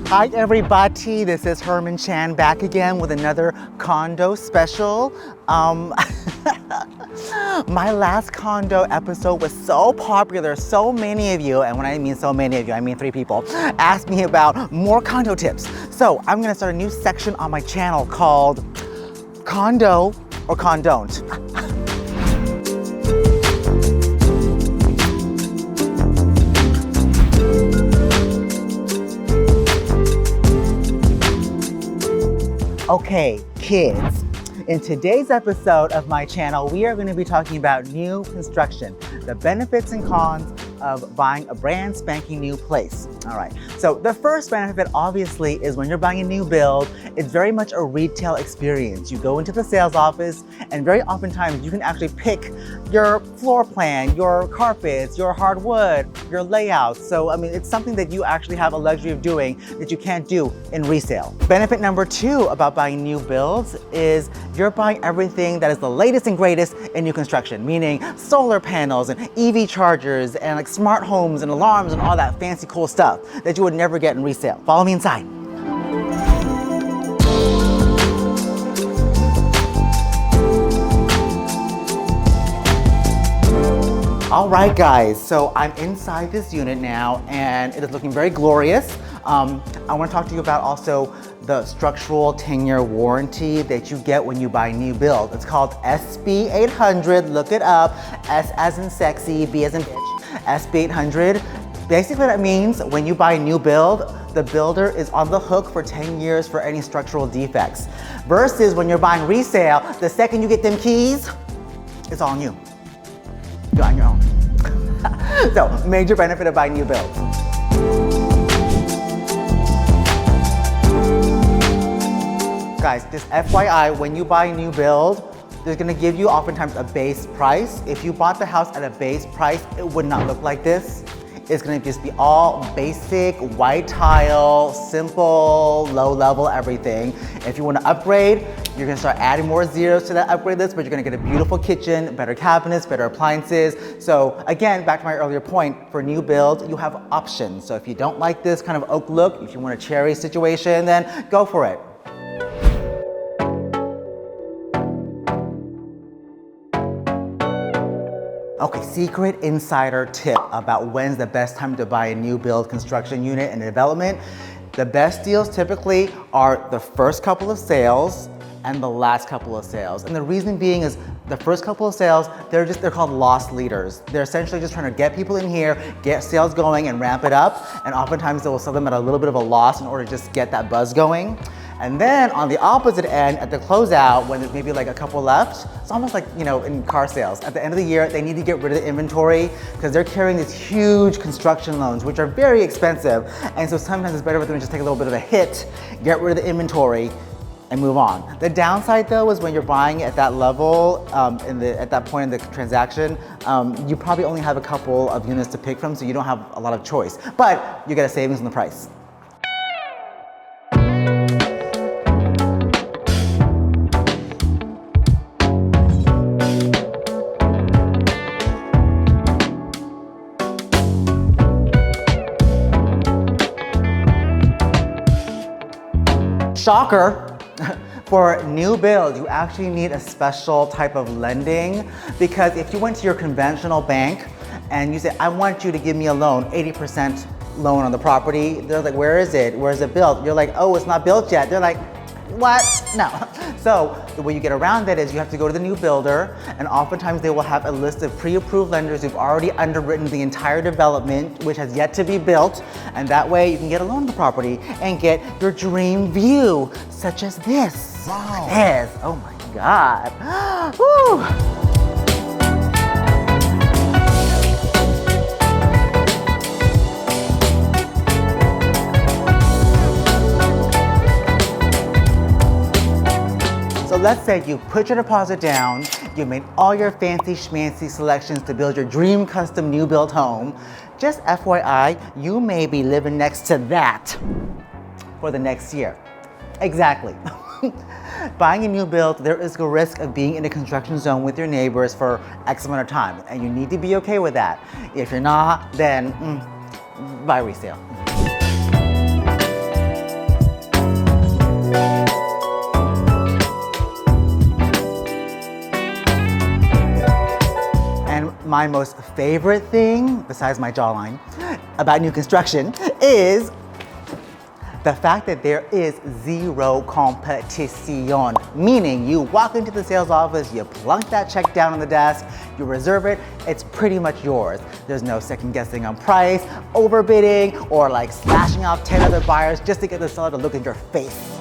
Hi everybody, this is Herman Chan back again with another condo special. My last condo episode was so popular, so many of you, and when I mean so many of you, I mean 3 people, asked me about more condo tips. So I'm gonna start a new section on my channel called Condo or Condon't. Okay, kids, in today's episode of my channel, we are going to be talking about new construction, the benefits and cons of buying a brand spanking new place. All right, so the first benefit obviously is when you're buying a new build, it's very much a retail experience. You go into the sales office and very oftentimes you can actually pick your floor plan, your carpets, your hardwood, your layouts. So, I mean, it's something that you actually have a luxury of doing that you can't do in resale. Benefit number 2 about buying new builds is you're buying everything that is the latest and greatest in new construction, meaning solar panels and EV chargers and like smart homes and alarms and all that fancy cool stuff that you would never get in resale. Follow me inside. All right, guys, so I'm inside this unit now and it is looking very glorious. I want to talk to you about also the structural 10-year warranty that you get when you buy new build. It's called SB 800, look it up. S as in sexy, B as in bitch. SB 800. Basically that means when you buy a new build, the builder is on the hook for 10 years for any structural defects. Versus when you're buying resale, the second you get them keys, it's all on you. You're on your own. So, major benefit of buying new builds. Guys, just FYI, when you buy a new build, they're gonna give you oftentimes a base price. If you bought the house at a base price, it would not look like this. It's gonna just be all basic, white tile, simple, low level everything. If you wanna upgrade, you're gonna start adding more zeros to that upgrade list, but you're gonna get a beautiful kitchen, better cabinets, better appliances. So again, back to my earlier point, for new builds, you have options. So if you don't like this kind of oak look, if you want a cherry situation, then go for it. Okay, secret insider tip about when's the best time to buy a new build construction unit and development. The best deals typically are the first couple of sales and the last couple of sales. And the reason being is the first couple of sales, they're called loss leaders. They're essentially just trying to get people in here, get sales going and ramp it up. And oftentimes they will sell them at a little bit of a loss in order to just get that buzz going. And then on the opposite end, at the closeout, when there's maybe like a couple left, it's almost like, you know, in car sales. At the end of the year, they need to get rid of the inventory because they're carrying these huge construction loans, which are very expensive. And so sometimes it's better for them to just take a little bit of a hit, get rid of the inventory, and move on. The downside though is when you're buying at that level, at that point in the transaction, you probably only have a couple of units to pick from, so you don't have a lot of choice. But you get a savings on the price. Shocker, for new build, you actually need a special type of lending because if you went to your conventional bank and you say, I want you to give me a loan, 80% loan on the property, they're like, where is it? Where is it built? You're like, oh, it's not built yet. They're like, what? No. So the way you get around that is you have to go to the new builder and oftentimes they will have a list of pre-approved lenders who've already underwritten the entire development, which has yet to be built. And that way you can get a loan on the property and get your dream view, such as this. Wow. Yes. Oh my God. Woo. So let's say you put your deposit down, you made all your fancy schmancy selections to build your dream custom new build home. Just FYI, you may be living next to that for the next year. Exactly. Buying a new build, there is a risk of being in a construction zone with your neighbors for X amount of time, and you need to be okay with that. If you're not, then buy resale. my most favorite thing, besides my jawline, about new construction is the fact that there is zero competition, meaning you walk into the sales office, you plunk that check down on the desk, you reserve it, it's pretty much yours. There's no second guessing on price, overbidding, or like slashing off 10 other buyers just to get the seller to look at your face.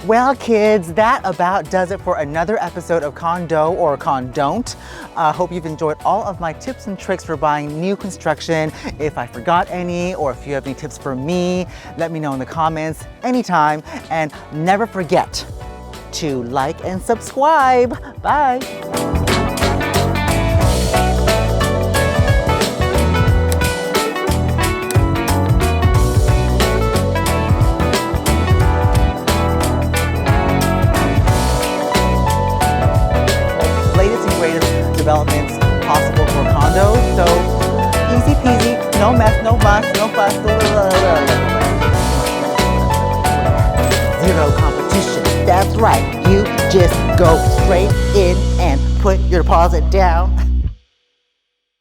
Well, kids, that about does it for another episode of Condo or Condon't. Hope you've enjoyed all of my tips and tricks for buying new construction. If I forgot any, or if you have any tips for me, let me know in the comments anytime. And never forget to like and subscribe. Bye. Developments possible for condos, so easy peasy, no mess, no muss, no fuss, zero competition. That's right, you just go straight in and put your deposit down.